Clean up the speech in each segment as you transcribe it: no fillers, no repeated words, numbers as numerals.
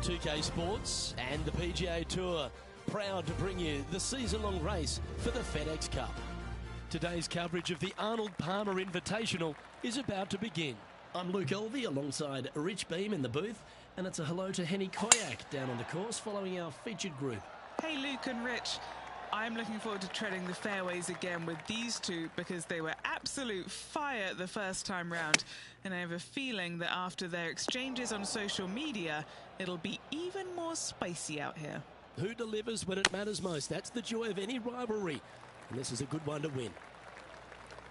2K Sports and the PGA Tour, proud to bring you the season-long race for the FedEx Cup. Today's coverage of the Arnold Palmer Invitational is about to begin. I'm Luke Elvey alongside Rich Beam in the booth, and it's a hello to Henny Koyak down on the course following our featured group. Hey Luke and Rich, I'm looking forward to treading the fairways again with these two because they were absolute fire the first time round, and I have a feeling that after their exchanges on social media, it'll be even more spicy out here. Who delivers when it matters most? That's the joy of any rivalry, and this is a good one to win.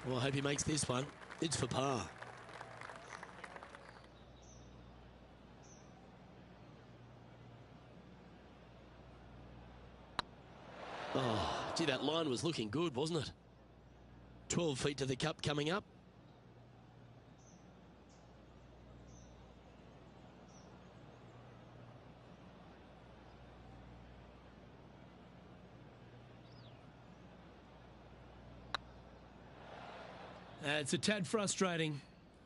Well, I hope he makes this one. It's for par. Oh, gee, that line was looking good, wasn't it? 12 feet to the cup coming up. It's a tad frustrating,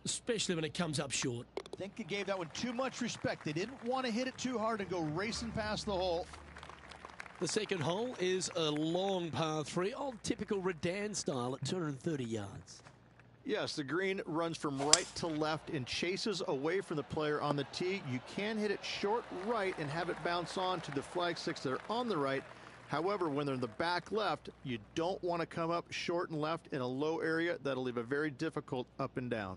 especially when it comes up short. I think he gave that one too much respect. They didn't want to hit it too hard and go racing past the hole. The second hole is a long par 3, old typical Redan style at 230 yards. Yes, the green runs from right to left and chases away from the player on the tee. You can hit it short right and have it bounce on to the flag sticks that are on the right. However, when they're in the back left, you don't want to come up short and left in a low area. That'll leave a very difficult up and down.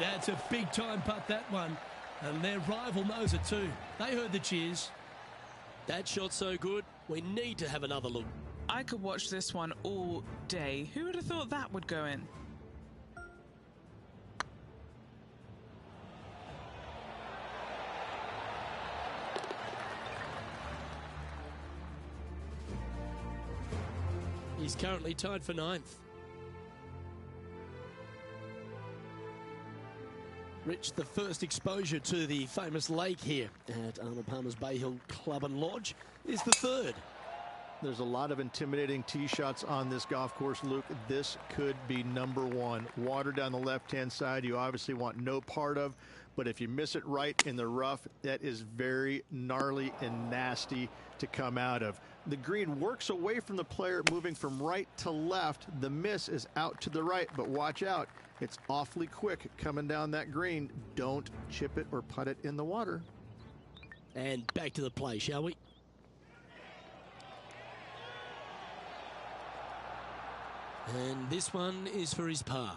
That's a big time putt, that one. And their rival knows it too. They heard the cheers. That shot so good, we need to have another look. I could watch this one all day. Who would have thought that would go in? He's currently tied for 9th. Rich, the first exposure to the famous lake here at Arnold Palmer's Bay Hill Club and Lodge is the third. There's a lot of intimidating tee shots on this golf course, Luke. This could be number one. Water down the left-hand side, you obviously want no part of, but if you miss it right in the rough, that is very gnarly and nasty to come out of. The green works away from the player, moving from right to left. The miss is out to the right, but watch out. It's awfully quick coming down that green. Don't chip it or putt it in the water. And back to the play, shall we? And this one is for his par.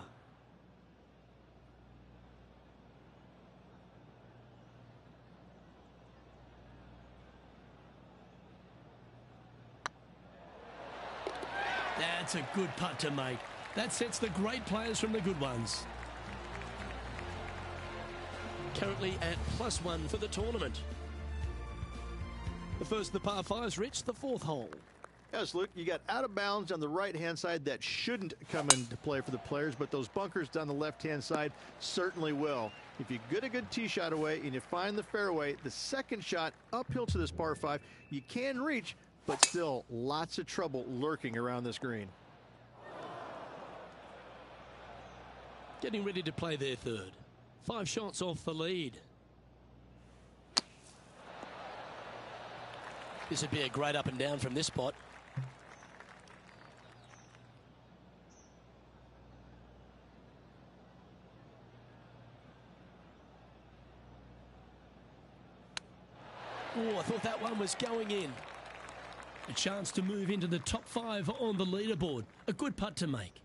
That's a good putt to make. That sets the great players from the good ones. Currently at +1 for the tournament. The first of the par 5s, Rich, the 4th hole. Yes, Luke, you got out of bounds on the right-hand side. That shouldn't come into play for the players, but those bunkers down the left-hand side certainly will. If you get a good tee shot away and you find the fairway, the second shot uphill to this par 5, you can reach, but still lots of trouble lurking around this green. Getting ready to play their third. 5 shots off the lead. This would be a great up and down from this spot. Oh, I thought that one was going in. A chance to move into the top 5 on the leaderboard. A good putt to make.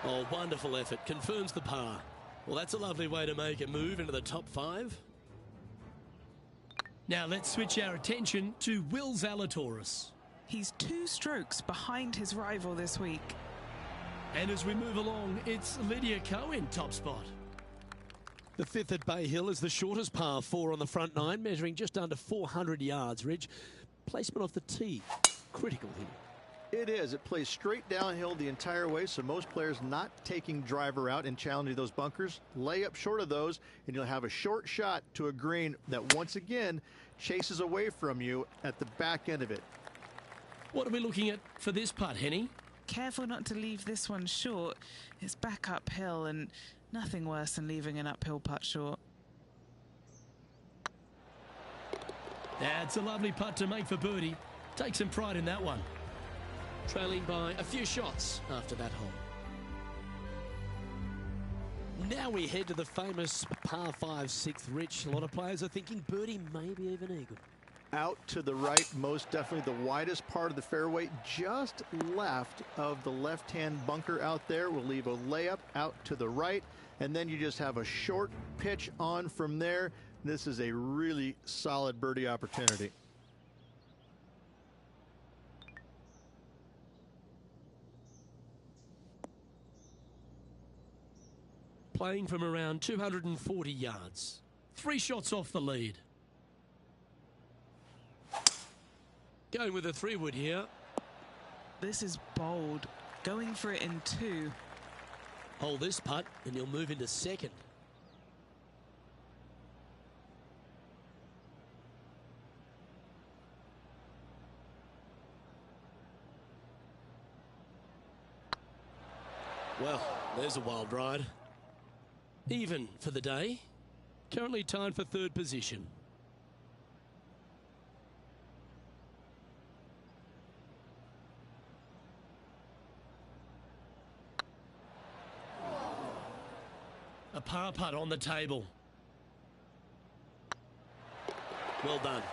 Oh, wonderful effort. Confirms the par. Well, that's a lovely way to make a move into the top 5. Now let's switch our attention to Will Zalatoris. He's 2 strokes behind his rival this week. And as we move along, it's Lydia Ko in top spot. The 5th at Bay Hill is the shortest par 4 on the front 9, measuring just under 400 yards, Ridge. Placement off the tee, critical here. It is. It plays straight downhill the entire way, so most players not taking driver out and challenging those bunkers. Lay up short of those, and you'll have a short shot to a green that once again chases away from you at the back end of it. What are we looking at for this putt, Henny? Careful not to leave this one short. It's back uphill and nothing worse than leaving an uphill putt short. That's a lovely putt to make for birdie. Take some pride in that one. Trailing by a few shots after that hole. Now we head to the famous par 5 6th, Rich. A lot of players are thinking birdie, maybe even eagle. Out to the right, most definitely the widest part of the fairway, just left of the left-hand bunker out there. We'll leave a layup out to the right, and then you just have a short pitch on from there. This is a really solid birdie opportunity. Playing from around 240 yards. 3 shots off the lead. Going with a 3-wood here. This is bold. Going for it in 2. Hold this putt and you'll move into second. Well, there's a wild ride. Even for the day. Currently tied for 3rd position. A par putt on the table. Well done.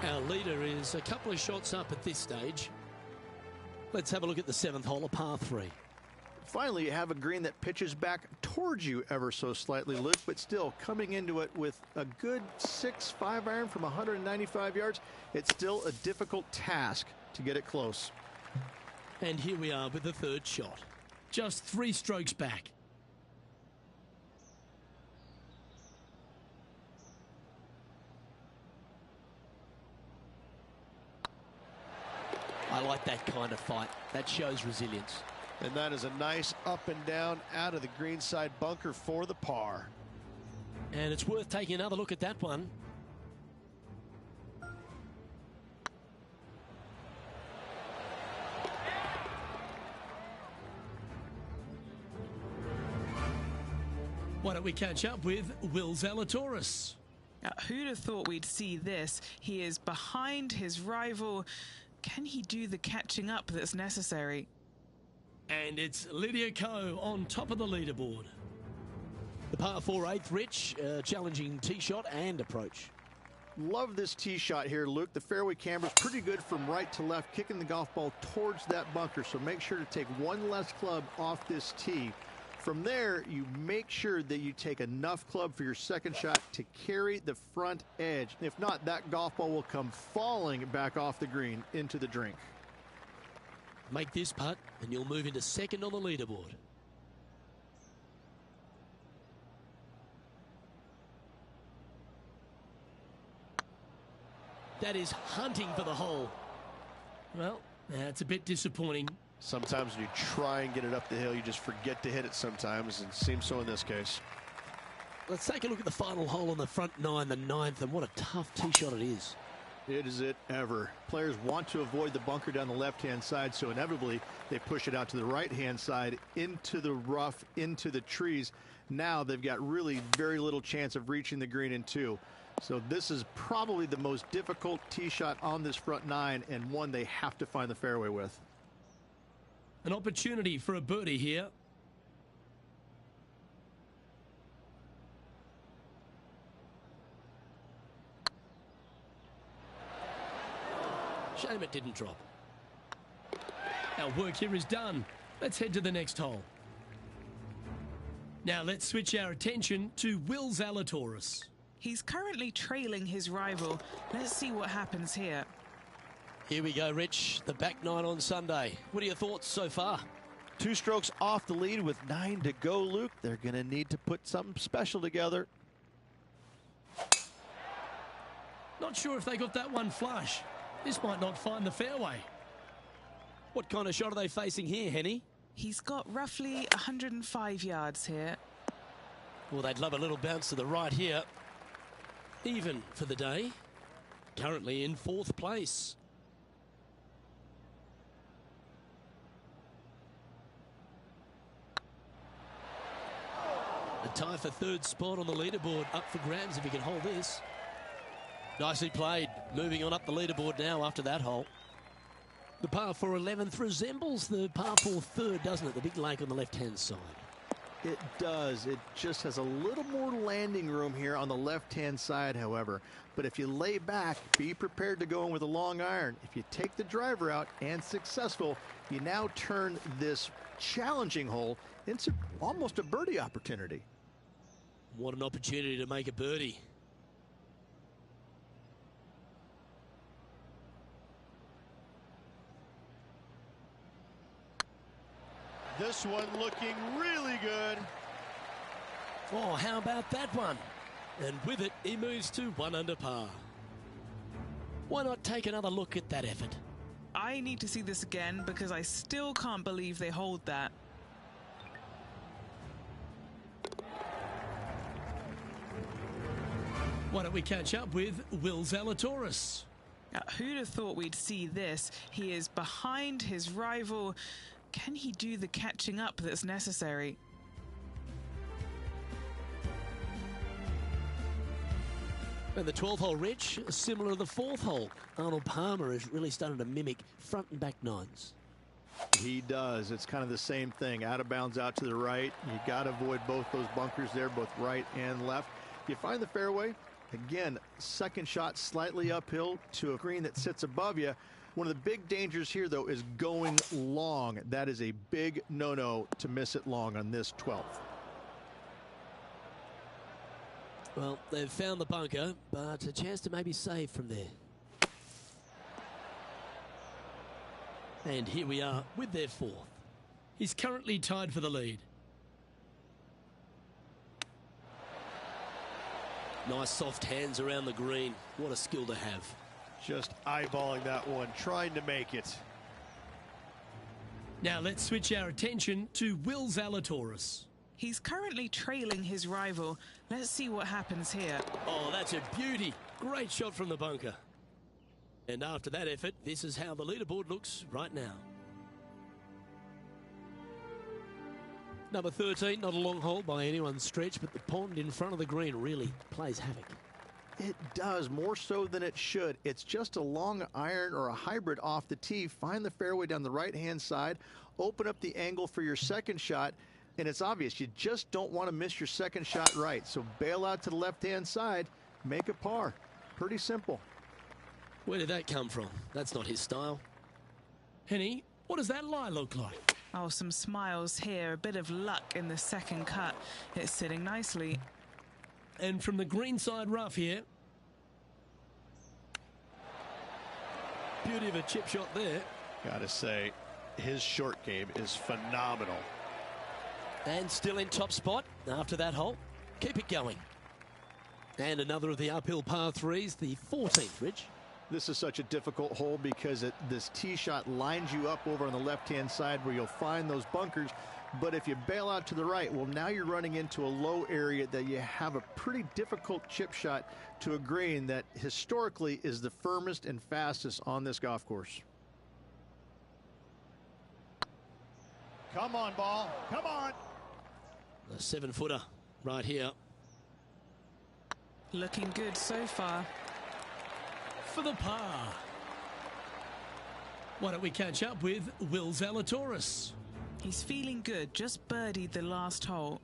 Our leader is a couple of shots up at this stage. Let's have a look at the 7th hole, a par 3. Finally, you have a green that pitches back towards you ever so slightly, Luke, but still coming into it with a good 6-5 iron from 195 yards. It's still a difficult task to get it close. And here we are with the 3rd shot. Just 3 strokes back. I like that kind of fight. That shows resilience. And that is a nice up and down out of the greenside bunker for the par. And it's worth taking another look at that one. Why don't we catch up with Will Zalatoris? Who'd have thought we'd see this? He is behind his rival. Can he do the catching up that's necessary? And it's Lydia Ko on top of the leaderboard. The par 4 8th, Rich, challenging tee shot and approach. Love this tee shot here, Luke. The fairway camber is pretty good from right to left, kicking the golf ball towards that bunker. So make sure to take one less club off this tee. From there, you make sure that you take enough club for your second shot to carry the front edge. If not, that golf ball will come falling back off the green into the drink. Make this putt and you'll move into second on the leaderboard. That is hunting for the hole. Well, that's a bit disappointing. Sometimes when you try and get it up the hill, you just forget to hit it sometimes, and it seems so in this case. Let's take a look at the final hole on the front 9, the 9th, and what a tough tee shot it is. It is it ever. Players want to avoid the bunker down the left-hand side, so inevitably they push it out to the right-hand side, into the rough, into the trees. Now they've got really very little chance of reaching the green in 2. So this is probably the most difficult tee shot on this front 9, and one they have to find the fairway with. An opportunity for a birdie here. Shame it didn't drop. Our work here is done. Let's head to the next hole. Now let's switch our attention to Will Zalatoris. He's currently trailing his rival. Let's see what happens here. Here we go, Rich. The back 9 on Sunday. What are your thoughts so far? 2 strokes off the lead with 9 to go, Luke. They're going to need to put something special together. Not sure if they got that one flush. This might not find the fairway. What kind of shot are they facing here, Henny? He's got roughly 105 yards here. Well, they'd love a little bounce to the right here. Even for the day. currently in 4th place. A tie for 3rd spot on the leaderboard, up for grabs if he can hold this. Nicely played. Moving on up the leaderboard now after that hole. The par 4 11th resembles the par 4 3rd, doesn't it? The big lake on the left-hand side. It does. It just has a little more landing room here on the left-hand side, however. But if you lay back, be prepared to go in with a long iron. If you take the driver out and successful, you now turn this challenging hole into almost a birdie opportunity. What an opportunity to make a birdie. This one looking really good. Oh, how about that one? And with it, he moves to 1 under par. Why not take another look at that effort? I need to see this again because I still can't believe they hold that. Why don't we catch up with Will Zalatoris? Who'd have thought we'd see this? He is behind his rival. Can he do the catching up that's necessary? And the 12th hole, Rich, similar to the 4th hole. Arnold Palmer is really starting to mimic front and back nines. He does. It's kind of the same thing. Out of bounds out to the right. You got to avoid both those bunkers there, both right and left. You find the fairway. Again, second shot slightly uphill to a green that sits above you. One of the big dangers here, though, is going long. That is a big no-no to miss it long on this 12th. Well, they've found the bunker, but a chance to maybe save from there. And here we are with their 4th. He's currently tied for the lead. Nice soft hands around the green. What a skill to have. Just eyeballing that one, trying to make it. Now let's switch our attention to Will Zalatoris. He's currently trailing his rival. Let's see what happens here. Oh, that's a beauty. Great shot from the bunker. And after that effort, this is how the leaderboard looks right now. Number 13, not a long hole by anyone's stretch, but the pond in front of the green really plays havoc. It does, more so than it should. It's just a long iron or a hybrid off the tee. Find the fairway down the right-hand side. Open up the angle for your second shot. And it's obvious, you just don't want to miss your second shot right. So bail out to the left-hand side, make a par. Pretty simple. Where did that come from? That's not his style. Henny, what does that lie look like? Oh, some smiles here. A bit of luck in the second cut. It's sitting nicely. And from the greenside rough here. Beauty of a chip shot there. Gotta say, his short game is phenomenal. And still in top spot after that hole. Keep it going. And another of the uphill par 3s, the 14th, Rich. This is such a difficult hole because this tee shot lines you up over on the left-hand side where you'll find those bunkers. But if you bail out to the right, well, now you're running into a low area that you have a pretty difficult chip shot to a green that historically is the firmest and fastest on this golf course. Come on, ball. Come on. A 7-footer right here. Looking good so far. For the par. Why don't we catch up with Will Zalatoris? He's feeling good. Just birdied the last hole.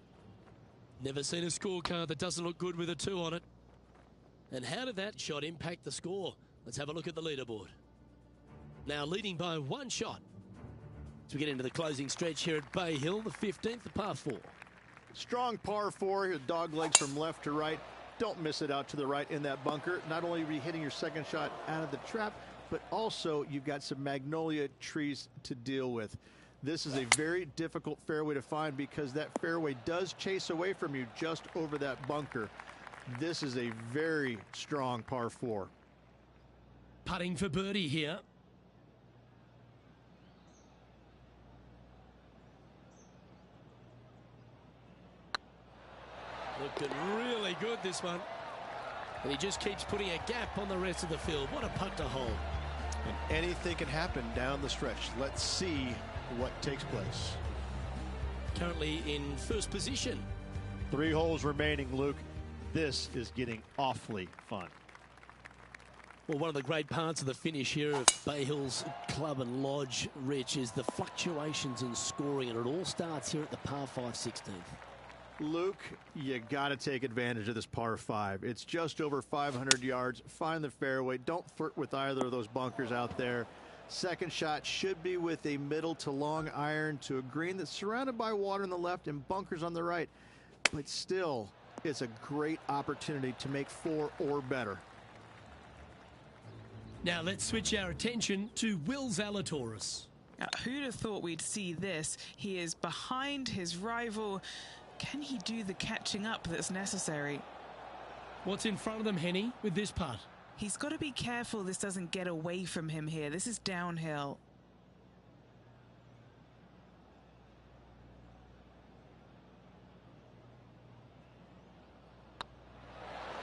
Never seen a scorecard that doesn't look good with a 2 on it. And how did that shot impact the score? Let's have a look at the leaderboard. Now leading by 1 shot. As we get into the closing stretch here at Bay Hill, the 15th, the par 4. Strong par 4, dog legs from left to right. Don't miss it out to the right in that bunker. Not only are you hitting your second shot out of the trap, but also you've got some magnolia trees to deal with. This is a very difficult fairway to find because that fairway does chase away from you just over that bunker. This is a very strong par 4. Putting for birdie here. Looking really good, this one. And he just keeps putting a gap on the rest of the field. What a putt to hold. And anything can happen down the stretch. Let's see what takes place. Currently in first position. 3 holes remaining, Luke. This is getting awfully fun. Well, one of the great parts of the finish here of Bay Hills Club and Lodge, Rich, is the fluctuations in scoring, and it all starts here at the par 5 16th. Luke, you got to take advantage of this par 5. It's just over 500 yards. Find the fairway. Don't flirt with either of those bunkers out there. Second shot should be with a middle to long iron to a green that's surrounded by water on the left and bunkers on the right. But still, it's a great opportunity to make 4 or better. Now let's switch our attention to Will Zalatoris. Who'd have thought we'd see this? He is behind his rival. Can he do the catching up that's necessary? What's in front of them, Henny, with this putt? He's got to be careful this doesn't get away from him here. This is downhill.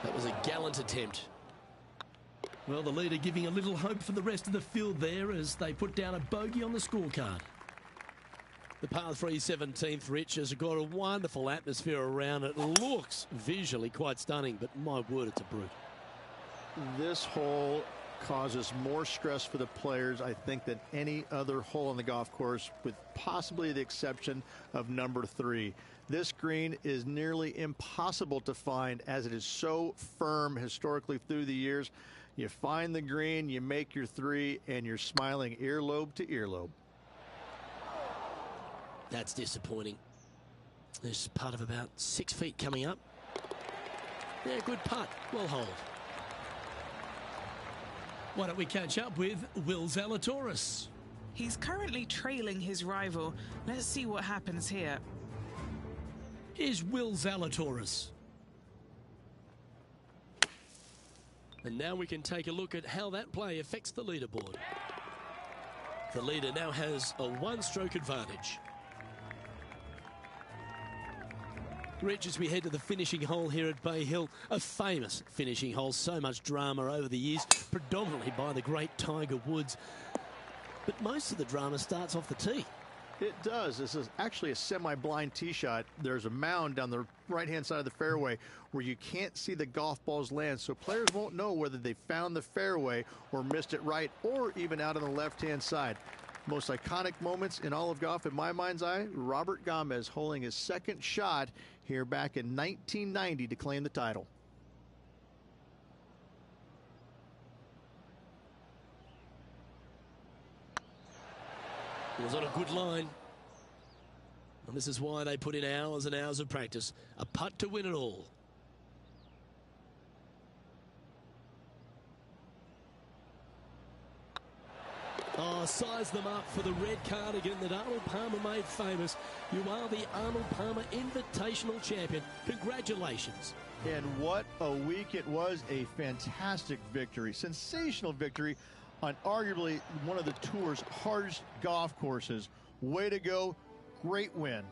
That was a gallant attempt. Well, the leader giving a little hope for the rest of the field there as they put down a bogey on the scorecard. The par 3 17th, Rich, has got a wonderful atmosphere around it. Looks visually quite stunning, but my word, it's a brute. This hole causes more stress for the players, I think, than any other hole on the golf course, with possibly the exception of number 3. This green is nearly impossible to find as it is so firm historically through the years. You find the green, you make your 3, and you're smiling earlobe to earlobe. That's disappointing. There's a putt of about 6 feet coming up. Yeah, good putt. Well hold. Why don't we catch up with Will Zalatoris? He's currently trailing his rival. Let's see what happens here. Here's Will Zalatoris. And now we can take a look at how that play affects the leaderboard. The leader now has a 1-stroke advantage. Rich, as we head to the finishing hole here at Bay Hill, a famous finishing hole, so much drama over the years, predominantly by the great Tiger Woods. But most of the drama starts off the tee. It does. This is actually a semi-blind tee shot. There's a mound down the right-hand side of the fairway where you can't see the golf balls land, so players won't know whether they found the fairway or missed it right or even out on the left-hand side. Most iconic moments in all of golf, in my mind's eye, Robert Gomez holding his second shot here back in 1990 to claim the title. It was on a good line. And this is why they put in hours and hours of practice. A putt to win it all. Oh, size them up for the red cardigan that Arnold Palmer made famous. You are the Arnold Palmer Invitational Champion. Congratulations. And what a week it was. A fantastic victory. Sensational victory on arguably one of the tour's hardest golf courses. Way to go. Great win.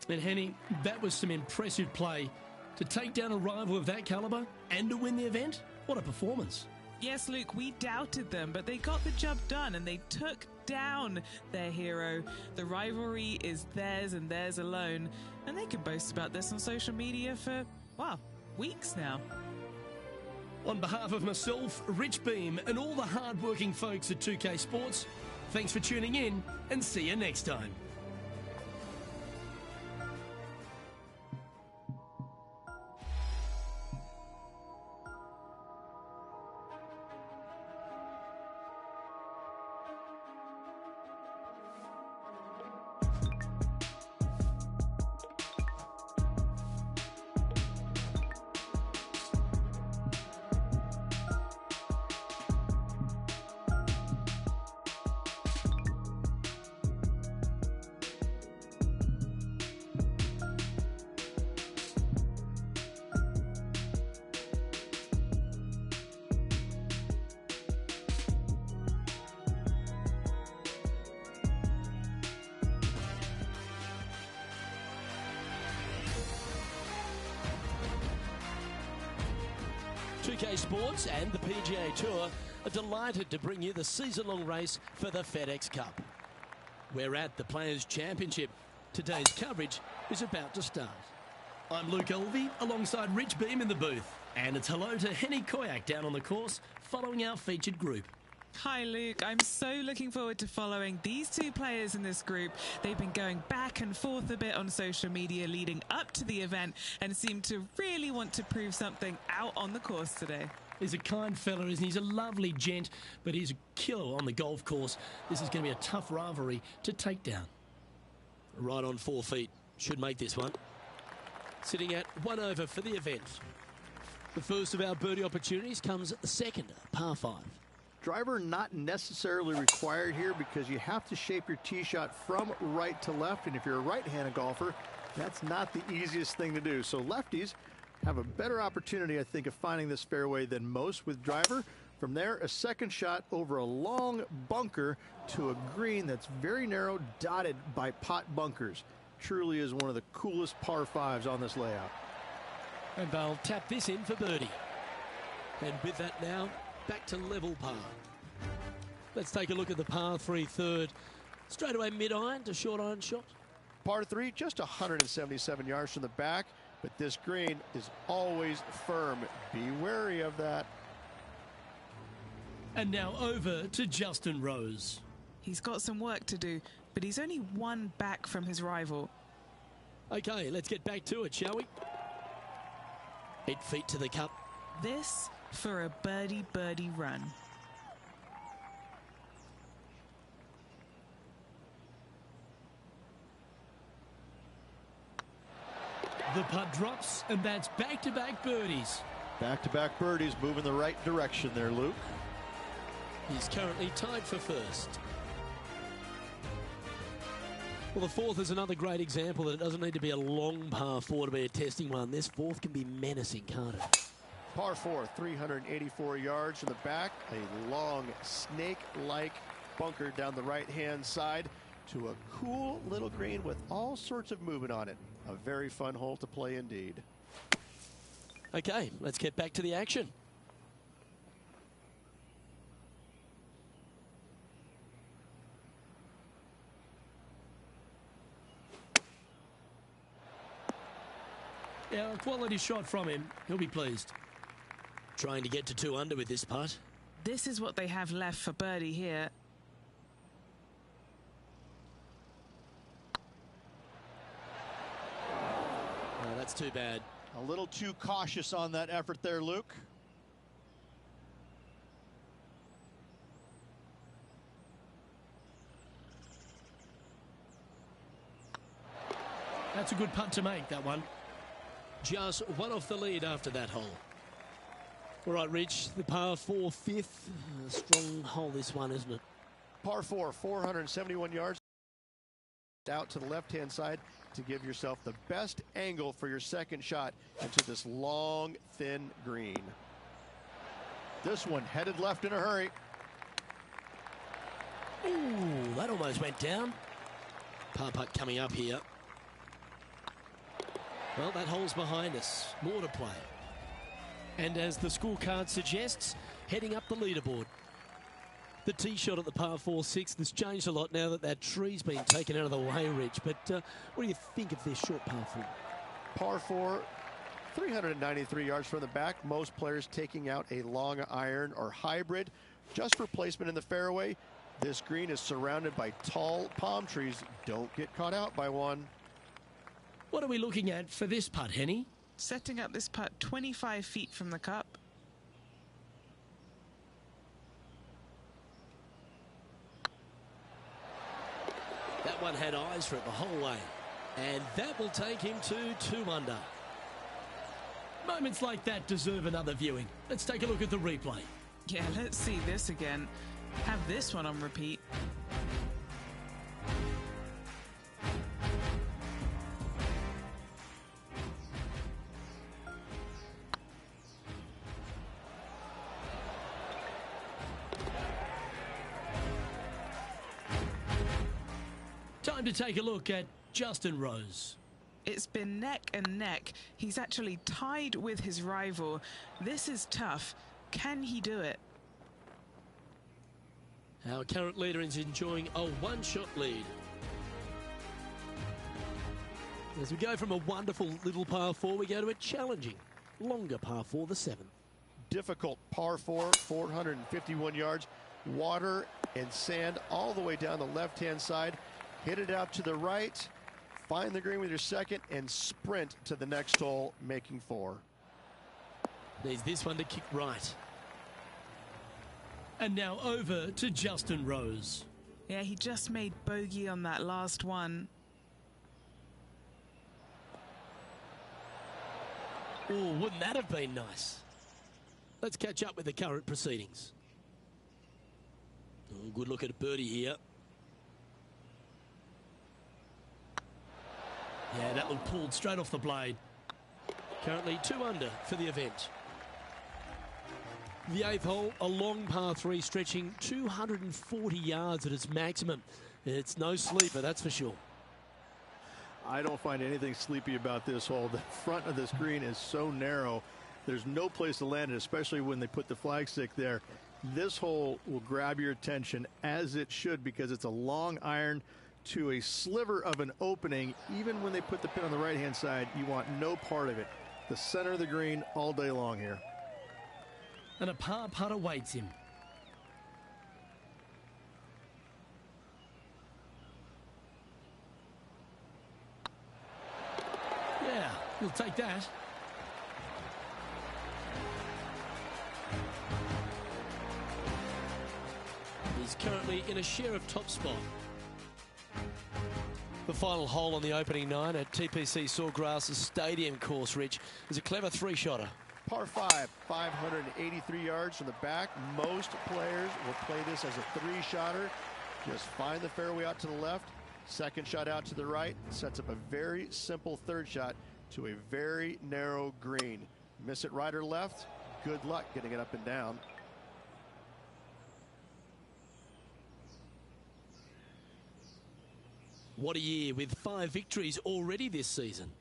And Henny, that was some impressive play. To take down a rival of that caliber and to win the event, what a performance. Yes, Luke, we doubted them, but they got the job done and they took down their hero. The rivalry is theirs and theirs alone, and they can boast about this on social media for, wow, weeks now. On behalf of myself, Rich Beam, and all the hard-working folks at 2K Sports, thanks for tuning in and see you next time. 2K Sports and the PGA Tour are delighted to bring you the season-long race for the FedEx Cup. We're at the Players' Championship. Today's coverage is about to start. I'm Luke Elvey alongside Rich Beam in the booth. And it's hello to Henny Koyak down on the course following our featured group. Hi Luke, I'm so looking forward to following these two players in this group. They've been going back and forth a bit on social media leading up to the event and seem to really want to prove something out on the course today. He's a kind fella, isn't he? He's a lovely gent, but he's a killer on the golf course. This is going to be a tough rivalry to take down. Right on 4 feet, should make this one. Sitting at 1 over for the event. The first of our birdie opportunities comes second, par 5. Driver not necessarily required here because you have to shape your tee shot from right to left, and if you're a right-handed golfer, that's not the easiest thing to do. So lefties have a better opportunity, I think, of finding this fairway than most with driver. From there, a second shot over a long bunker to a green that's very narrow, dotted by pot bunkers. Truly is one of the coolest par 5s on this layout. And they'll tap this in for birdie. And with that now, back to level par. Let's take a look at the par 3 third. Straight away mid-iron to short iron shot. Par 3, just 177 yards from the back, but this green is always firm. Be wary of that. And now over to Justin Rose. He's got some work to do, but he's only 1 back from his rival. Okay, let's get back to it, shall we? 8 feet to the cup. This for a birdie run. The putt drops, and that's back-to-back birdies. Back-to-back birdies moving the right direction there, Luke. He's currently tied for first. Well, the fourth is another great example that it doesn't need to be a long par 4 to be a testing one. This fourth can be menacing, can't it? Par 4, 384 yards from the back. A long, snake-like bunker down the right-hand side to a cool little green with all sorts of movement on it. A very fun hole to play indeed. Okay, let's get back to the action. Yeah, a quality shot from him. He'll be pleased. Trying to get to 2 under with this putt. This is what they have left for birdie here. Oh, that's too bad. A little too cautious on that effort there, Luke. That's a good putt to make, that one. Just 1 off the lead after that hole. All right, Rich, the par 4 fifth. A strong hole, this one, isn't it? Par 4, 471 yards. Out to the left-hand side to give yourself the best angle for your second shot into this long, thin green. This one headed left in a hurry. Ooh, that almost went down. Par putt coming up here. Well, that hole's behind us. More to play. And as the scorecard suggests, heading up the leaderboard. The tee shot at the par 4 6th has changed a lot now that that tree's been taken out of the way, Rich. But what do you think of this short par 4? Par 4, 393 yards from the back. Most players taking out a long iron or hybrid just for placement in the fairway. This green is surrounded by tall palm trees. Don't get caught out by one. What are we looking at for this putt, Henny? Setting up this putt 25 feet from the cup. That one had eyes for it the whole way. And that will take him to 2 under. Moments like that deserve another viewing. Let's take a look at the replay. Yeah, let's see this again. Have this one on repeat. Time to take a look at Justin Rose. It's been neck and neck. He's actually tied with his rival. This is tough. Can he do it? Our current leader is enjoying a one-shot lead. As we go from a wonderful little par 4, we go to a challenging, longer par 4, the 7th. Difficult par 4, 451 yards, water and sand all the way down the left-hand side. Hit it out to the right, find the green with your second, and sprint to the next hole, making 4. Needs this one to kick right. And now over to Justin Rose. Yeah, he just made bogey on that last one. Oh, wouldn't that have been nice? Let's catch up with the current proceedings. Oh, good look at a birdie here. Yeah, that one pulled straight off the blade. Currently 2 under for the event. The 8th hole, a long par 3 stretching 240 yards at its maximum. It's no sleeper, that's for sure. I don't find anything sleepy about this hole. The front of this green is so narrow. There's no place to land it, especially when they put the flagstick there. This hole will grab your attention, as it should, because it's a long iron to a sliver of an opening. Even when they put the pin on the right-hand side, you want no part of it. The center of the green all day long here. And a par putt awaits him. Yeah, he'll take that. He's currently in a share of top spot. The final hole on the opening 9 at TPC Sawgrass Stadium course, Rich, is a clever 3-shotter. Par 5, 583 yards from the back. Most players will play this as a 3-shotter. Just find the fairway out to the left, second shot out to the right, sets up a very simple 3rd shot to a very narrow green. Miss it right or left, good luck getting it up and down. What a year, with 5 victories already this season.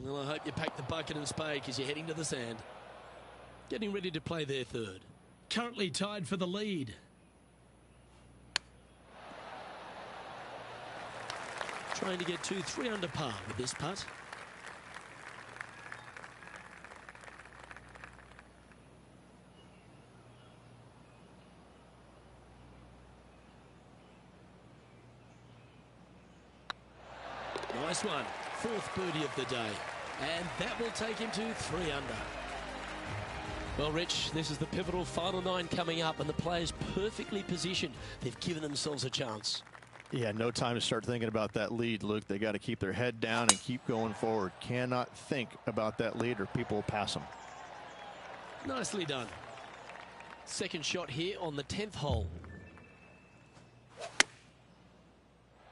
Well, I hope you pack the bucket and spade because you're heading to the sand. Getting ready to play their 3rd. Currently tied for the lead. Trying to get to 3 under par with this putt. Nice one. 4th birdie of the day. And that will take him to 3 under. Well, Rich, this is the pivotal final 9 coming up, and the players perfectly positioned. They've given themselves a chance. Yeah, no time to start thinking about that lead, Luke. They got to keep their head down and keep going forward. Cannot think about that lead or people will pass them. Nicely done. Second shot here on the 10th hole.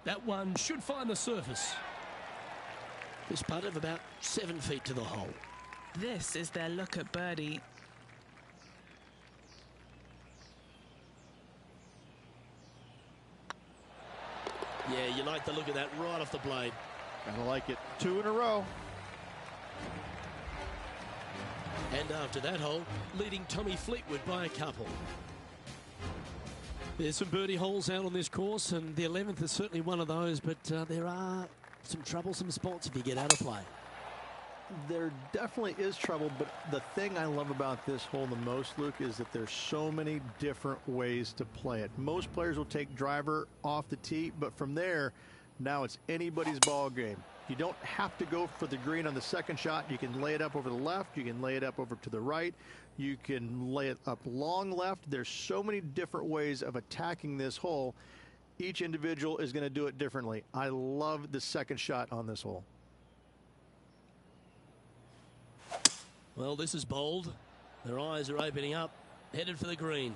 That one should find the surface. This putt of about 7 feet to the hole. This is their look at birdie. Yeah, you like the look of that right off the blade. I like it. 2 in a row. And after that hole, leading Tommy Fleetwood by a couple. There's some birdie holes out on this course, and the 11th is certainly one of those, but there are some troublesome spots if you get out of play. There definitely is trouble, but the thing I love about this hole the most, Luke, is that there's so many different ways to play it. Most players will take driver off the tee, but from there, now it's anybody's ball game. You don't have to go for the green on the second shot. You can lay it up over the left. You can lay it up over to the right. You can lay it up long left. There's so many different ways of attacking this hole. Each individual is going to do it differently. I love the second shot on this hole. Well, this is bold. Their eyes are opening up, headed for the green.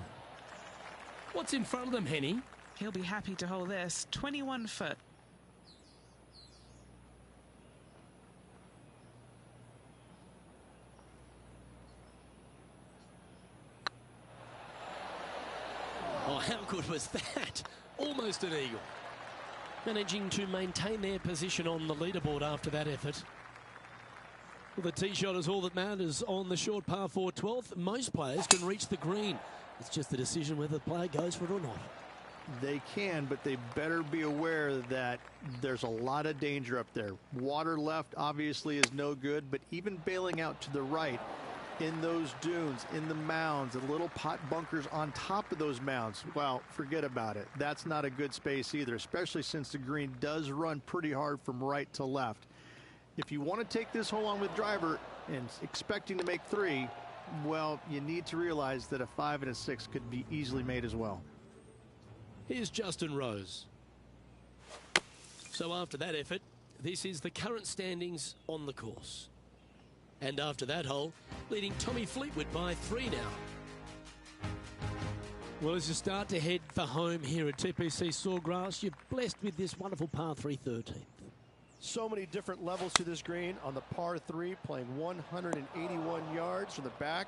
What's in front of them, Henny? He'll be happy to hold this. 21 foot. How good was that? Almost an eagle. Managing to maintain their position on the leaderboard after that effort. Well, the tee shot is all that matters on the short par 4 12th. Most players can reach the green. It's just the decision whether the player goes for it or not. They can, but they better be aware that there's a lot of danger up there. Water left obviously is no good, but even bailing out to the right in those dunes, in the mounds, the little pot bunkers on top of those mounds, well, forget about it. That's not a good space either, especially since the green does run pretty hard from right to left. If you want to take this hole on with driver and expecting to make 3, well, you need to realize that a 5 and a 6 could be easily made as well. Here's Justin Rose. So after that effort, this is the current standings on the course. And after that hole, leading Tommy Fleetwood by 3 now. Well, as you start to head for home here at TPC Sawgrass, you're blessed with this wonderful par 3 13th. So many different levels to this green on the par 3, playing 181 yards from the back.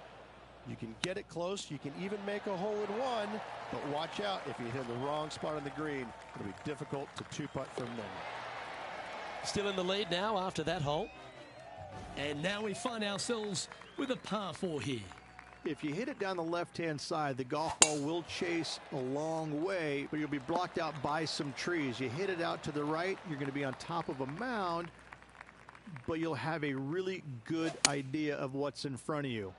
You can get it close. You can even make a hole in one, but watch out if you hit the wrong spot on the green. It'll be difficult to 2-putt from there. Still in the lead now after that hole. And now we find ourselves with a par 4 here. If you hit it down the left-hand side, the golf ball will chase a long way, but you'll be blocked out by some trees. You hit it out to the right, you're going to be on top of a mound, but you'll have a really good idea of what's in front of you.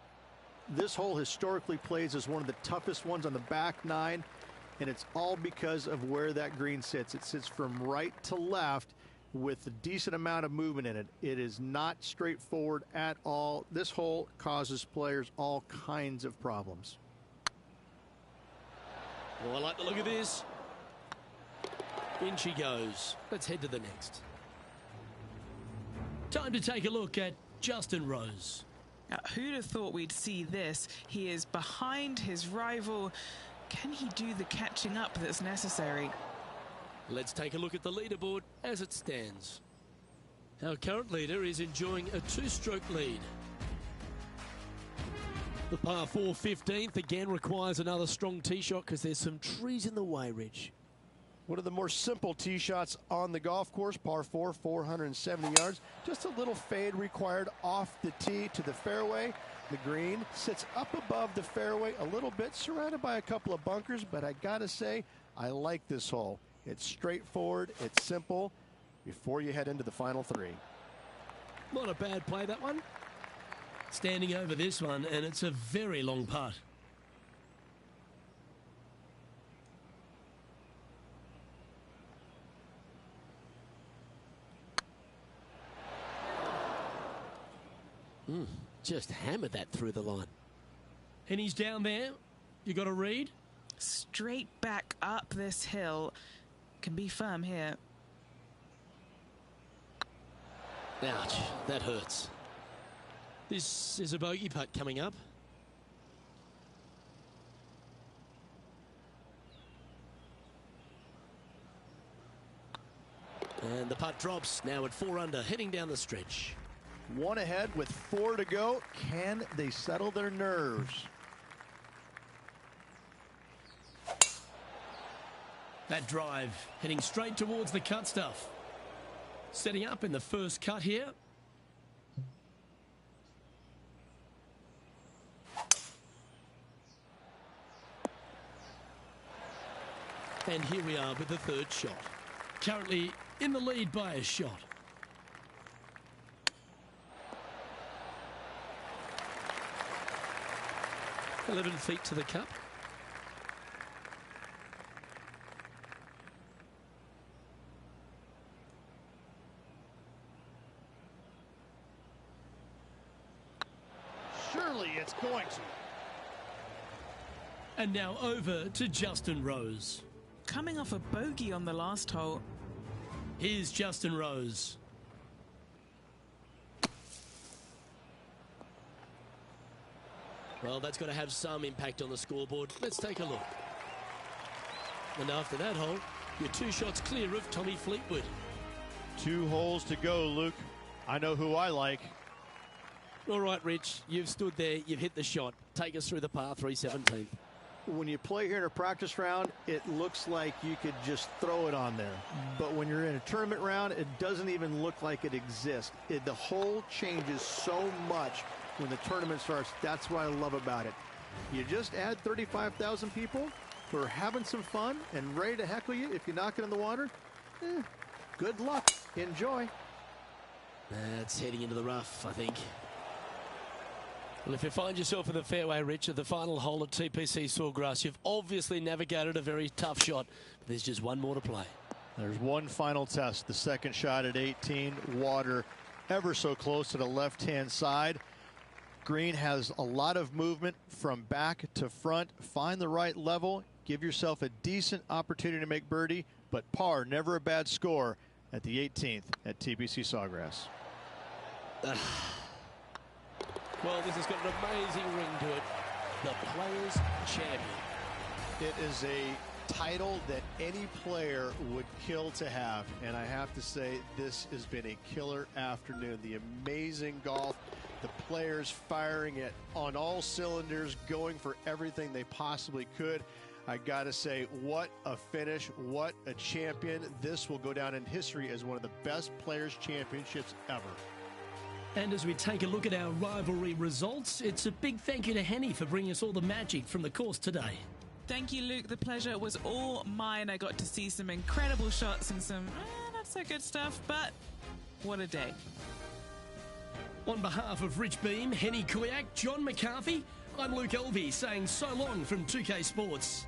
This hole historically plays as one of the toughest ones on the back 9, and it's all because of where that green sits. It sits from right to left with a decent amount of movement in it. It is not straightforward at all. This hole causes players all kinds of problems. Well, I like the look of this. In she goes. Let's head to the next. Time to take a look at Justin Rose. Who'd have thought we'd see this? He is behind his rival. Can he do the catching up that's necessary? Let's take a look at the leaderboard as it stands. Our current leader is enjoying a 2-stroke lead. The par 4 15th again requires another strong tee shot because there's some trees in the way, Rich. One of the more simple tee shots on the golf course, par 4, 470 yards. Just a little fade required off the tee to the fairway. The green sits up above the fairway a little bit, surrounded by a couple of bunkers, but I gotta say, I like this hole. It's straightforward, it's simple, before you head into the final 3. Not a bad play, that one. Standing over this one, and it's a very long putt. Just hammered that through the line. And he's down there. You got a read? Straight back up this hill. Can be firm here. Ouch, that hurts. This is a bogey putt coming up. And the putt drops now at 4 under, heading down the stretch. 1 ahead with 4 to go. Can they settle their nerves? That drive heading straight towards the cut stuff. Setting up in the first cut here. And here we are with the 3rd shot. Currently in the lead by a shot. "11 feet to the cup." Surely it's going to. And now over to Justin Rose. Coming off a bogey on the last hole. Here's Justin Rose. Well, that's got to have some impact on the scoreboard. Let's take a look. And after that hole, you're 2 shots clear of Tommy Fleetwood. 2 holes to go, Luke. I know who I like. All right, Rich, you've stood there, you've hit the shot. Take us through the par 3 17th. when you play here in a practice round, it looks like you could just throw it on there. But when you're in a tournament round, it doesn't even look like it exists. The hole changes so much when the tournament starts. That's what I love about it. You just add 35,000 people who are having some fun and ready to heckle you if you knock it in the water. Good luck. Enjoy. That's heading into the rough, I think. Well, if you find yourself in the fairway, Rich, at the final hole at TPC Sawgrass, you've obviously navigated a very tough shot. But there's just one more to play. There's one final test. The second shot at 18. Water ever so close to the left-hand side. Green has a lot of movement from back to front. Find the right level. Give yourself a decent opportunity to make birdie. But par, never a bad score at the 18th at TPC Sawgrass. Well, this has got an amazing ring to it. The Players' Champion. It is a title that any player would kill to have. And I have to say, this has been a killer afternoon. The amazing golf. The players firing it on all cylinders, going for everything they possibly could. I got to say, what a finish. What a champion. This will go down in history as one of the best Players' Championships ever. And as we take a look at our rivalry results, it's a big thank you to Henny for bringing us all the magic from the course today. Thank you, Luke. The pleasure was all mine. I got to see some incredible shots and some not so good stuff, but what a day. On behalf of Rich Beam, Henny Kuyak, John McCarthy, I'm Luke Elvey saying so long from 2K Sports.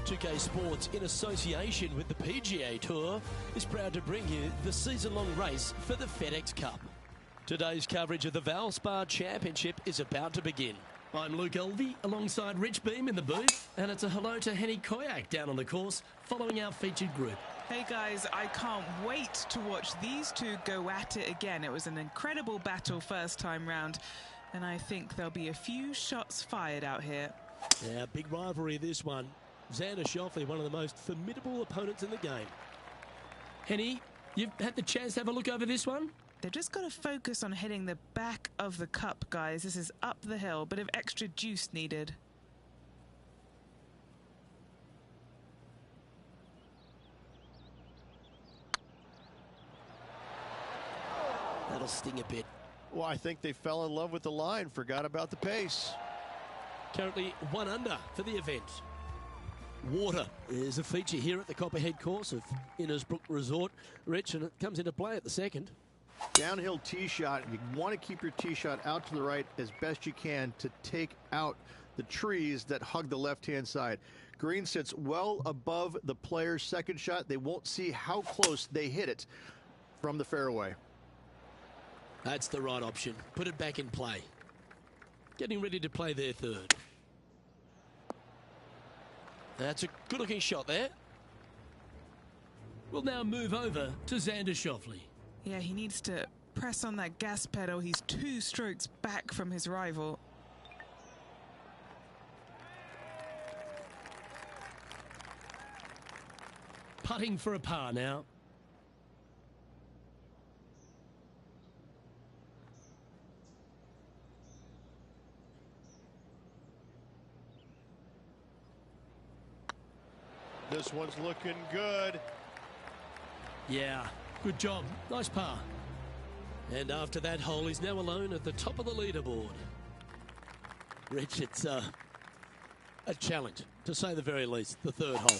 2K Sports, in association with the PGA Tour, is proud to bring you the season-long race for the FedEx Cup. Today's coverage of the Valspar Championship is about to begin. I'm Luke Elvey alongside Rich Beam in the booth, and it's a hello to Henny Koyak down on the course following our featured group. Hey guys, I can't wait to watch these two go at it again. It was an incredible battle first time round, and I think there'll be a few shots fired out here. Yeah, big rivalry this one. Xander Schauffele, one of the most formidable opponents in the game. Henny, you've had the chance to have a look over this one? They've just got to focus on hitting the back of the cup, guys. This is up the hill, bit of extra juice needed. That'll sting a bit. Well, I think they fell in love with the line, forgot about the pace. Currently 1 under for the event. Water is a feature here at the Copperhead course of Innisbrook Resort, Rich, and it comes into play at the second. Downhill tee shot. You want to keep your tee shot out to the right as best you can to take out the trees that hug the left-hand side. Green sits well above the player's second shot. They won't see how close they hit it from the fairway. That's the right option. Put it back in play. Getting ready to play their third. That's a good-looking shot there. We'll now move over to Xander Schauffele. Yeah, he needs to press on that gas pedal. He's 2 strokes back from his rival. Putting for a par now. This one's looking good. Yeah, good job. Nice par. And after that hole, he's now alone at the top of the leaderboard. Rich, it's a challenge, to say the very least, the third hole.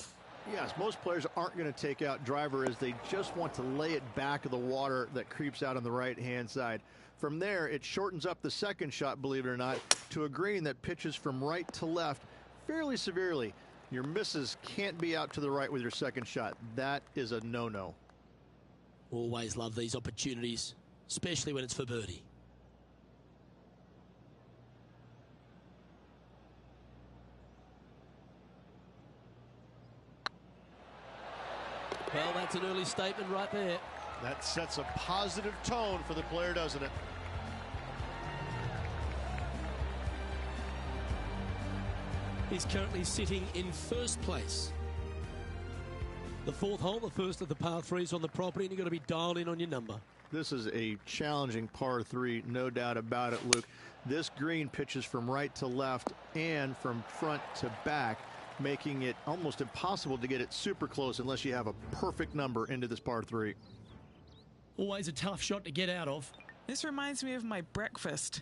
Yes, most players aren't going to take out driver as they just want to lay it back of the water that creeps out on the right-hand side. From there, it shortens up the second shot, believe it or not, to a green that pitches from right to left fairly severely. Your misses can't be out to the right with your second shot. That is a no-no. Always love these opportunities, especially when it's for birdie. Well, that's an early statement right there. That sets a positive tone for the player, doesn't it? He's currently sitting in first place. The fourth hole, the first of the par threes on the property, and you've got to be dialed in on your number. This is a challenging par 3, no doubt about it, Luke. This green pitches from right to left and from front to back, making it almost impossible to get it super close unless you have a perfect number into this par 3. Always a tough shot to get out of. This reminds me of my breakfast.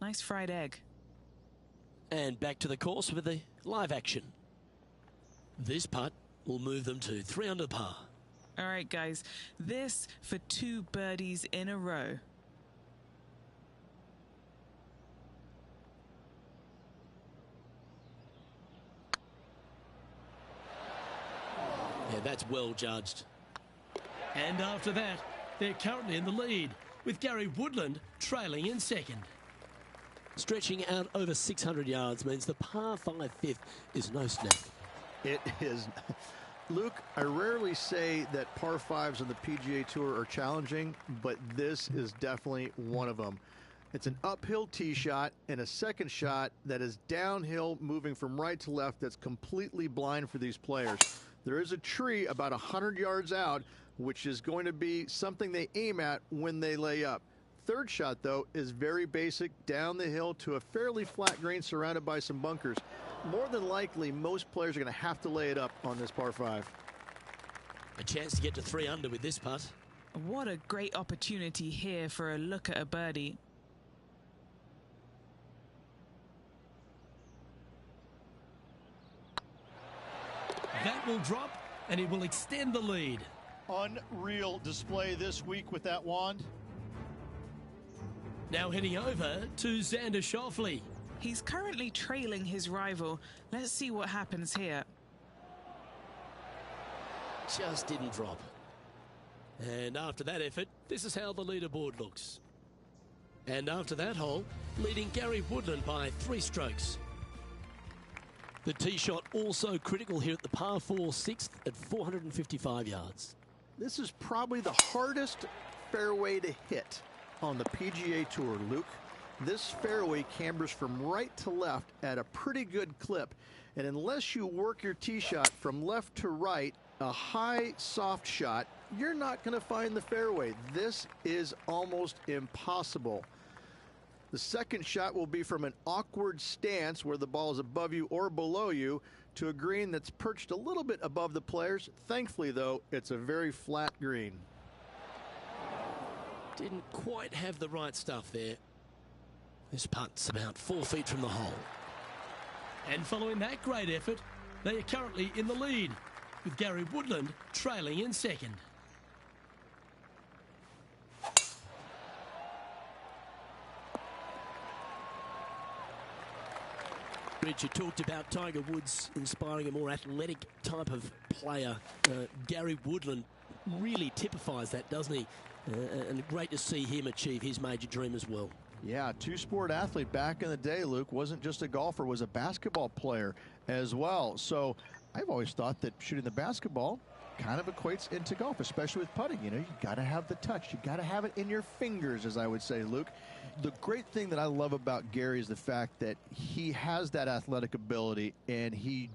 Nice fried egg. And back to the course with the live action. This putt will move them to 3 under par. All right, guys. This for 2 birdies in a row. Yeah, that's well judged. And after that, they're currently in the lead, with Gary Woodland trailing in second. Stretching out over 600 yards means the par 5 fifth is no snap. It is. Luke, I rarely say that par 5s on the PGA Tour are challenging, but this is definitely one of them. It's an uphill tee shot and a second shot that is downhill, moving from right to left, that's completely blind for these players. There is a tree about 100 yards out, which is going to be something they aim at when they lay up. Third shot, though, is very basic, down the hill to a fairly flat green surrounded by some bunkers. More than likely, most players are going to have to lay it up on this par 5. A chance to get to 3 under with this putt. What a great opportunity here for a look at a birdie. That will drop, and it will extend the lead. Unreal display this week with that wand. Now heading over to Xander Schauffele. He's currently trailing his rival. Let's see what happens here. just didn't drop. And after that effort, this is how the leaderboard looks. And after that hole, leading Gary Woodland by 3 strokes. The tee shot also critical here at the par 4 6th at 455 yards. This is probably the hardest fairway to hit on the PGA Tour, Luke. This fairway cambers from right to left at a pretty good clip. And unless you work your tee shot from left to right, a high soft shot, you're not going to find the fairway. This is almost impossible. The second shot will be from an awkward stance where the ball is above you or below you to a green that's perched a little bit above the players. Thankfully, though, it's a very flat green. Didn't quite have the right stuff there. This putt's about 4 feet from the hole. And following that great effort, they are currently in the lead, with Gary Woodland trailing in second. Richard talked about Tiger Woods inspiring a more athletic type of player. Gary Woodland really typifies that, doesn't he? And great to see him achieve his major dream as well. Yeah, two-sport athlete back in the day, Luke. Wasn't just a golfer, was a basketball player as well. So I've always thought that shooting the basketball kind of equates into golf, especially with putting. You know, you got to have the touch. You got to have it in your fingers, as I would say, Luke. The great thing that I love about Gary is the fact that he has that athletic ability, and he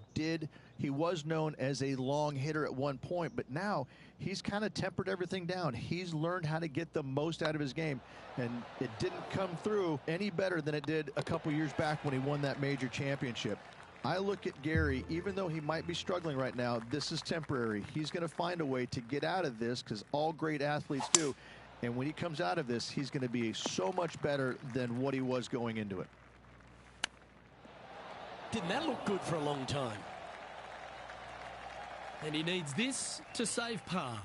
was known as a long hitter at one point, but now he's kind of tempered everything down. He's learned how to get the most out of his game, and it didn't come through any better than it did a couple years back when he won that major championship. I look at Gary, even though he might be struggling right now, this is temporary. He's going to find a way to get out of this, because all great athletes do. And when he comes out of this, he's going to be so much better than what he was going into it. Didn't that look good for a long time? And he needs this to save par.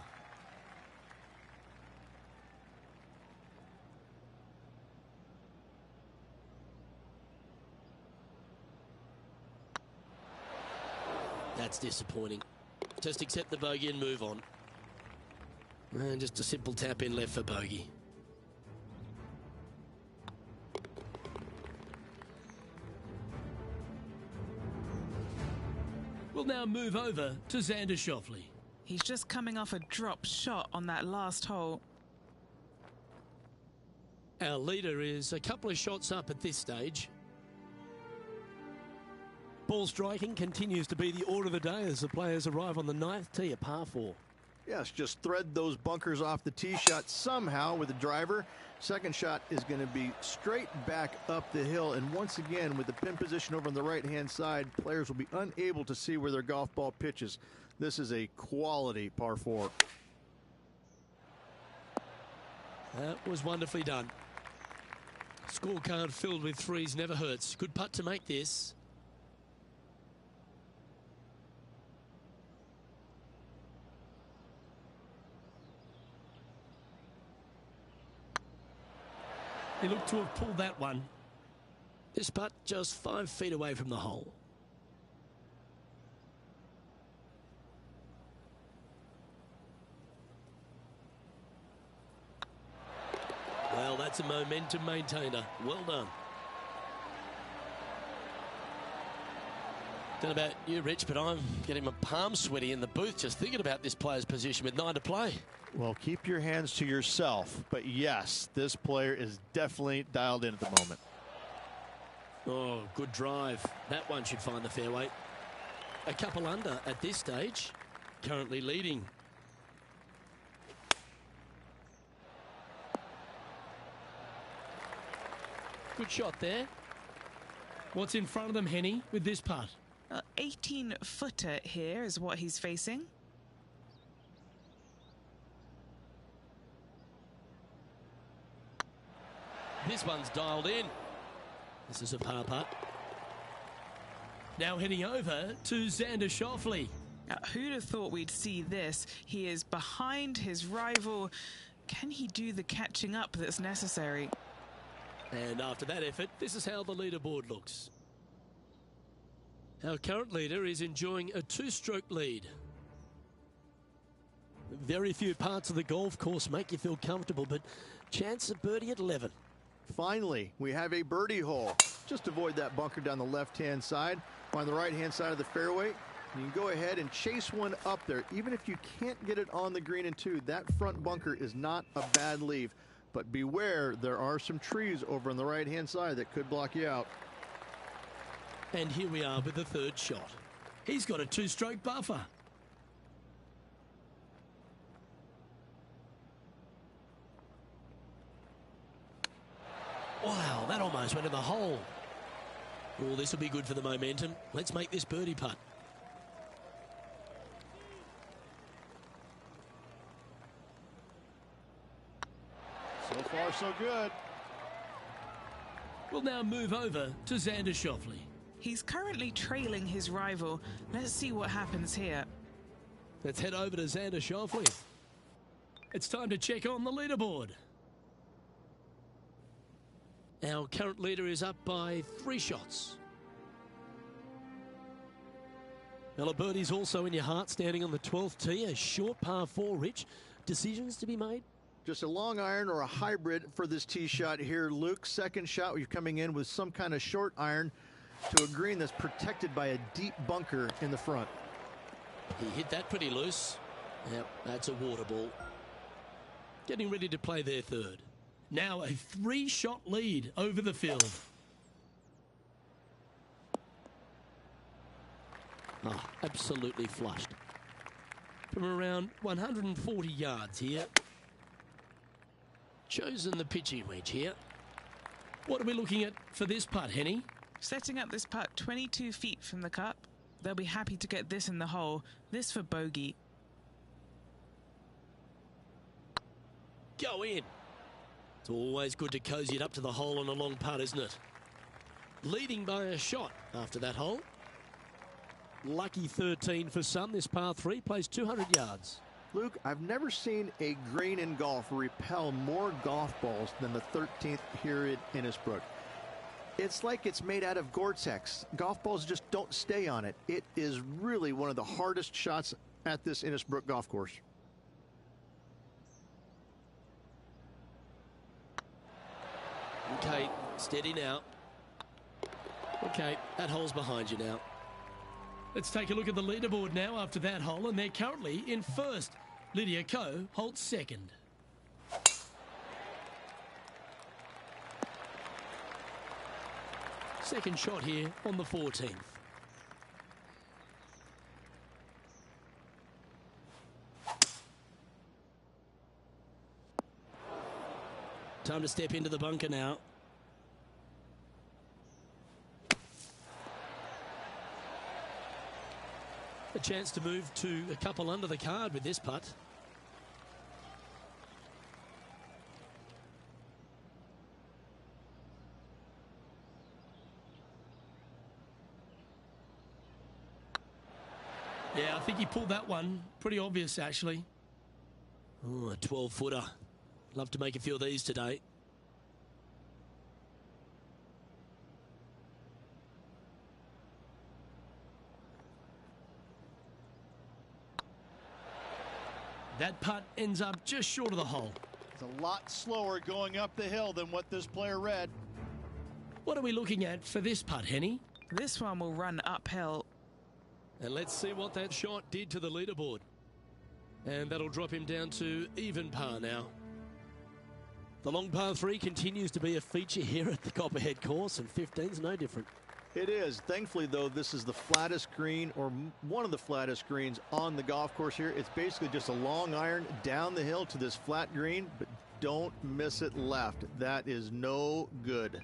That's disappointing. Just accept the bogey and move on. And just a simple tap in left for bogey. We'll now move over to Xander Schauffele. He's just coming off a drop shot on that last hole. Our leader is a couple of shots up at this stage. Ball striking continues to be the order of the day as the players arrive on the 9th tee, a par 4. Yes, just thread those bunkers off the tee shot somehow with the driver. Second shot is going to be straight back up the hill. And once again, with the pin position over on the right-hand side, players will be unable to see where their golf ball pitches. This is a quality par 4. That was wonderfully done. Scorecard filled with threes never hurts. Good putt to make this. He looked to have pulled that one. This putt just 5 feet away from the hole. Well, that's a momentum maintainer. Well done. Don't know about you, Rich, but I'm getting my palms sweaty in the booth just thinking about this player's position with 9 to play. Well, keep your hands to yourself. But yes, this player is definitely dialed in at the moment. Oh, good drive. That one should find the fairway. A couple under at this stage. Currently leading. Good shot there. What's in front of them, Henny, with this putt? 18-footer here is what he's facing. This one's dialed in. This is a par putt. Now heading over to Xander Schauffele. Who'd have thought we'd see this? He is behind his rival. Can he do the catching up that's necessary? And after that effort, this is how the leaderboard looks. Our current leader is enjoying a 2-stroke lead. Very few parts of the golf course make you feel comfortable, but chance of birdie at 11. Finally, we have a birdie hole. Just avoid that bunker down the left-hand side. On the right-hand side of the fairway, you can go ahead and chase one up there. Even if you can't get it on the green in two, that front bunker is not a bad leave. But beware, there are some trees over on the right-hand side that could block you out. And here we are with the third shot. He's got a two-stroke buffer. Wow, that almost went in the hole. Oh, this will be good for the momentum. Let's make this birdie putt. So far, so good. We'll now move over to Xander Schauffele. He's currently trailing his rival. Let's see what happens here. Let's head over to Xander Schauffele. It's time to check on the leaderboard. Our current leader is up by 3 shots. Well, a birdie's also in your heart, standing on the 12th tee. A short par 4, Rich. Decisions to be made? Just a long iron or a hybrid for this tee shot here, Luke. Second shot, you're coming in with some kind of short iron to a green that's protected by a deep bunker in the front. He hit that pretty loose. Yep, that's a water ball. Getting ready to play their third. Now a 3-shot lead over the field. Oh, absolutely flushed. From around 140 yards here. Chosen the pitching wedge here. What are we looking at for this putt, Henny? Setting up this putt 22 feet from the cup. They'll be happy to get this in the hole. This for bogey. Go in. It's always good to cozy it up to the hole on a long putt, isn't it? Leading by a shot after that hole. Lucky 13 for some. This par 3 plays 200 yards. Luke, I've never seen a green in golf repel more golf balls than the 13th here at Innisbrook. It's like it's made out of Gore-Tex. Golf balls just don't stay on it. It is really one of the hardest shots at this Innisbrook golf course. Okay, steady now. Okay, that hole's behind you now. Let's take a look at the leaderboard now after that hole, and they're currently in first. Lydia Ko holds second. Second shot here on the 14th. Time to step into the bunker now. A chance to move to a couple under the card with this putt. Yeah, I think he pulled that one. Pretty obvious, actually. Oh, a 12-footer. Love to make a few of these today. That putt ends up just short of the hole. It's a lot slower going up the hill than what this player read. What are we looking at for this putt, Henny? This one will run uphill. And let's see what that shot did to the leaderboard. And that'll drop him down to even par now. The long par 3 continues to be a feature here at the Copperhead course, and 15's no different. It is. Thankfully, though, this is the flattest green, or one of the flattest greens on the golf course here. It's basically just a long iron down the hill to this flat green, but don't miss it left. That is no good.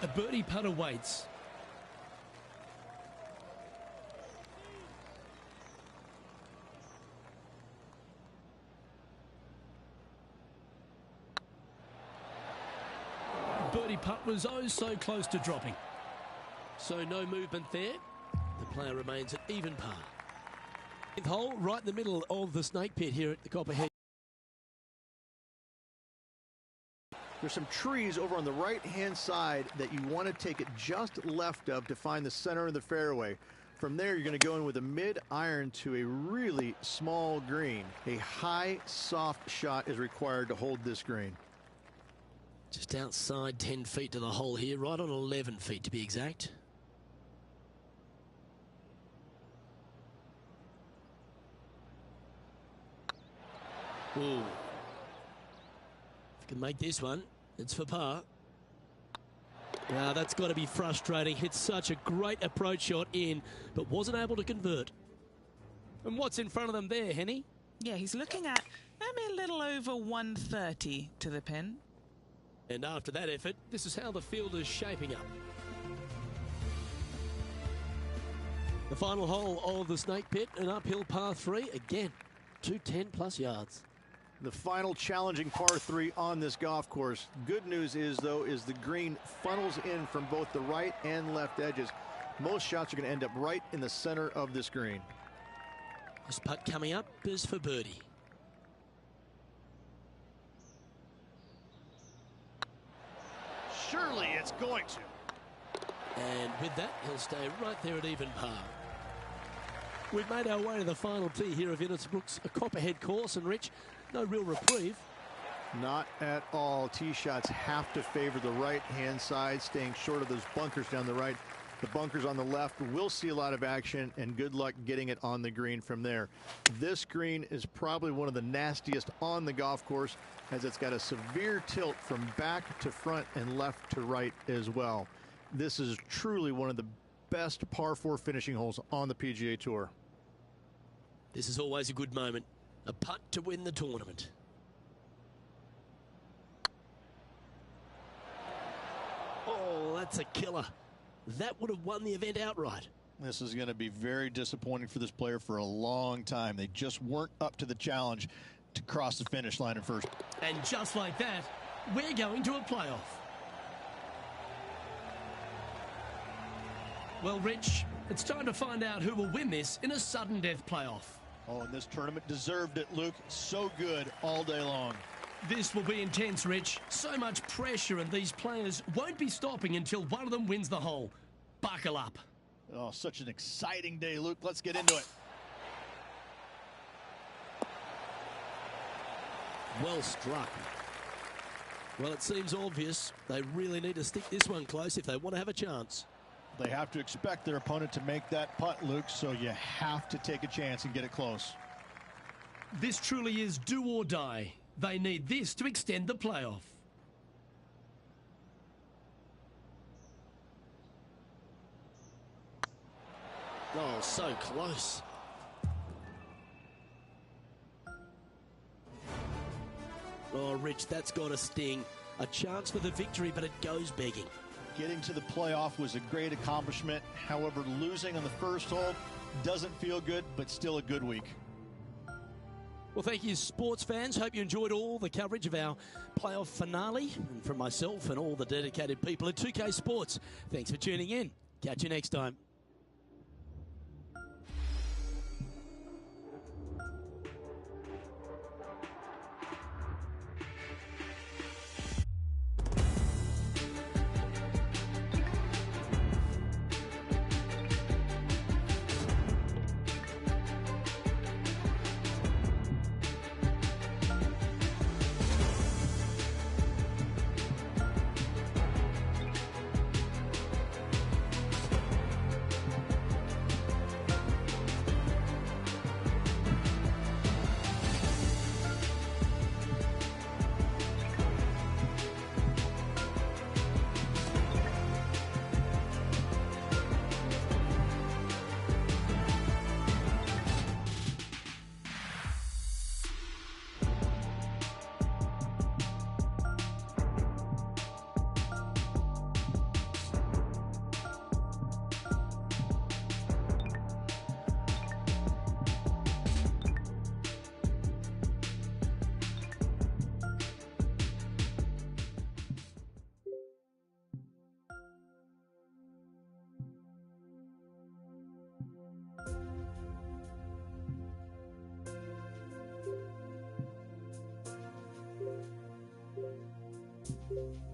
A birdie putt awaits. Birdie putt was oh so close to dropping. So no movement there. The player remains at even par. 10th hole right in the middle of the snake pit here at the Copperhead. There's some trees over on the right-hand side that you want to take it just left of to find the center of the fairway. From there, you're going to go in with a mid-iron to a really small green. A high, soft shot is required to hold this green. Just outside 10 feet to the hole here, right on 11 feet to be exact. Ooh. If you can make this one, it's for par. Now that's got to be frustrating. Hit such a great approach shot in, but wasn't able to convert. And what's in front of them there, Henny? Yeah, he's looking at maybe a little over 130 to the pin. And after that effort, this is how the field is shaping up. The final hole of the Snake Pit, an uphill par 3. Again, 210+ yards. The final challenging par 3 on this golf course. Good news is, though, is the green funnels in from both the right and left edges. Most shots are going to end up right in the center of this green. This putt coming up is for birdie. Surely it's going to. And with that, he'll stay right there at even par. We've made our way to the final tee here of Innisbrook's Copperhead course, and Rich, no real reprieve. Not at all. Tee shots have to favor the right-hand side, staying short of those bunkers down the right. The bunkers on the left will see a lot of action, and good luck getting it on the green from there. This green is probably one of the nastiest on the golf course, as it's got a severe tilt from back to front and left to right as well. This is truly one of the best par 4 finishing holes on the PGA Tour. This is always a good moment. A putt to win the tournament. Oh, that's a killer. That would have won the event outright. This is going to be very disappointing for this player for a long time. They just weren't up to the challenge to cross the finish line in first. And just like that, we're going to a playoff. Well, Rich, it's time to find out who will win this in a sudden death playoff. Oh, and this tournament deserved it, Luke. So good all day long. This will be intense, Rich. So much pressure, and these players won't be stopping until one of them wins the hole. Buckle up. Oh, such an exciting day, Luke. Let's get into it. Well struck. Well, it seems obvious. They really need to stick this one close if they want to have a chance. They have to expect their opponent to make that putt, Luke, so you have to take a chance and get it close. This truly is do or die. They need this to extend the playoff. Oh, so close. Oh, Rich, that's got a sting. A chance for the victory, but it goes begging. Getting to the playoff was a great accomplishment. However, losing on the first hole doesn't feel good, but still a good week. Well, thank you, sports fans. Hope you enjoyed all the coverage of our playoff finale. And from myself and all the dedicated people at 2K Sports, thanks for tuning in. Catch you next time. you.